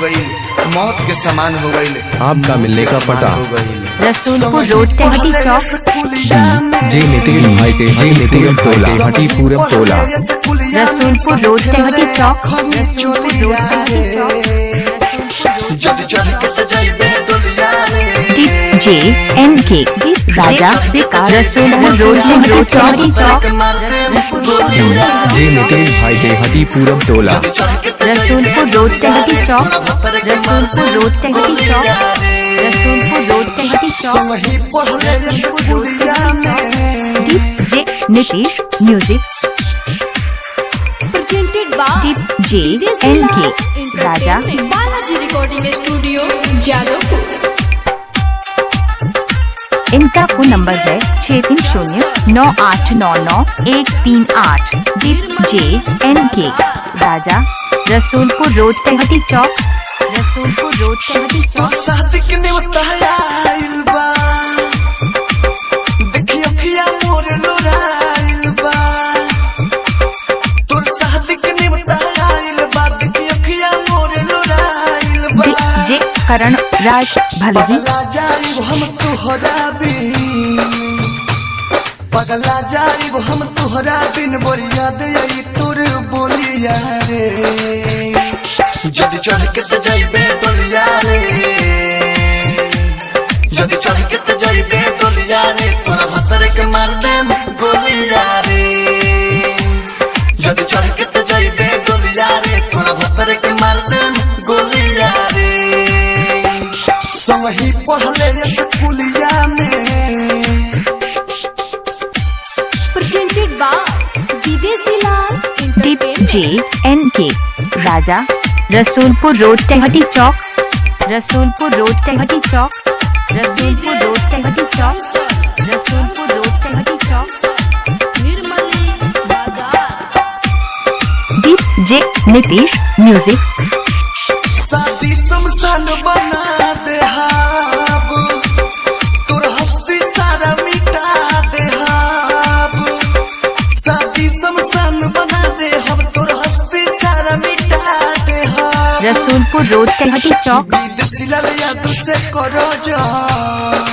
गई, मौत के समान हो गई। आपका मिलने का पता रसूलपुर रोड टेहटी चौक। जी नितिन भाई के जी नितिन टोला हटीपुरम टोला रसूलपुर रोड टेहटी चौक। JNK राजा रसूलपुर रोड टेहटी चौक। जी नितिन भाई के हटीपुरम टोला रसूलपुर रोड टेहटी चौक। रसूलपुर रोड टेहटी चौक। रसूलपुर रोड टेहटी चौक। DJ Nitish music presented by JNK Raja Balaji recording studio Jadavpur. इनका फोन नंबर है 6309899138। JNK राजा रसूलपुर रोड टेहटी चौक। रसूलपुर रोड टेहटी चौक। DJ करण राज भलवी पगला जाइब हम तुहरा बिन बोरिया दे तोर बोलिया रे। जदि चढ़ के त जाइबे डोलिया रे, जदि चढ़ के त जाइबे डोलिया रे, तोरा भसर के मार देम गोलिया रे। जदि चढ़ के त जाइबे डोलिया रे, तोरा भसर के मार देम गोलिया रे। संगही पढ़ले स्कूलिया में presented by विदेशी लाल JNK राजा रसूलपुर रोड टेहटी चौक। रसूलपुर रोड टेहटी चौक। रसूलपुर रोड टेहटी चौक। रसूलपुर रोड टेहटी चौक। DJ नीतीश म्यूजिक शादी शमशान बना दे हाब, तोर हस्ती सारा मिटा दे हाब। शादी शमशान बना दे हम, तोर हस्ती सारा मिटा दे हाब। रसूलपुर रोड टेहटी चौक। विदेशी लाल यादव से करो जान,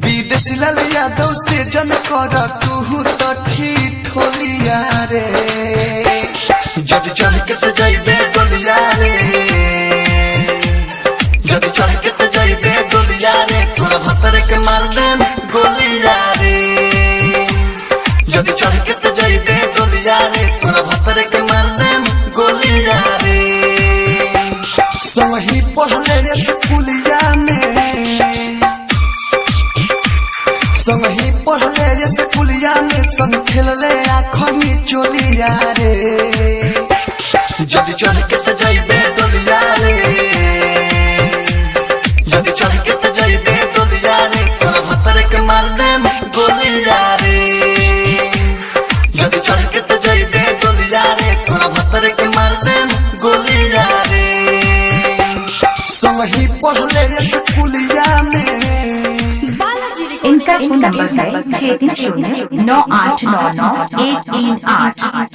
विदेशी लाल यादव से जन कर तू तो ठीक होलिया रे। जदि चढ़ के त जाइबे डोलिया रे, जदि चढ़ के त जाइबे डोलिया रे, तोरा भसर के मार देम गोलिया रे। जदि चढ़ के त जाइबे डोलिया रे, तोरा भसर के मार देम गोलिया रे। संगही पढ़ले स्कूलिया में, संगही पढ़ले स्कूलिया में, संग खेलले आँखों चोलिया रे। जदि चढ़ के त जाइबे डोलिया रे, जदि चढ़ के त जाइबे डोलिया रे, तोरा भसर के मार देम गोलिया रे। जदि चढ़ के त जाइबे डोलिया रे, तोरा भसर के मार देम गोलिया रे। संगही पढ़ले स्कूलिया में। इनका फोन नंबर है 6309899138।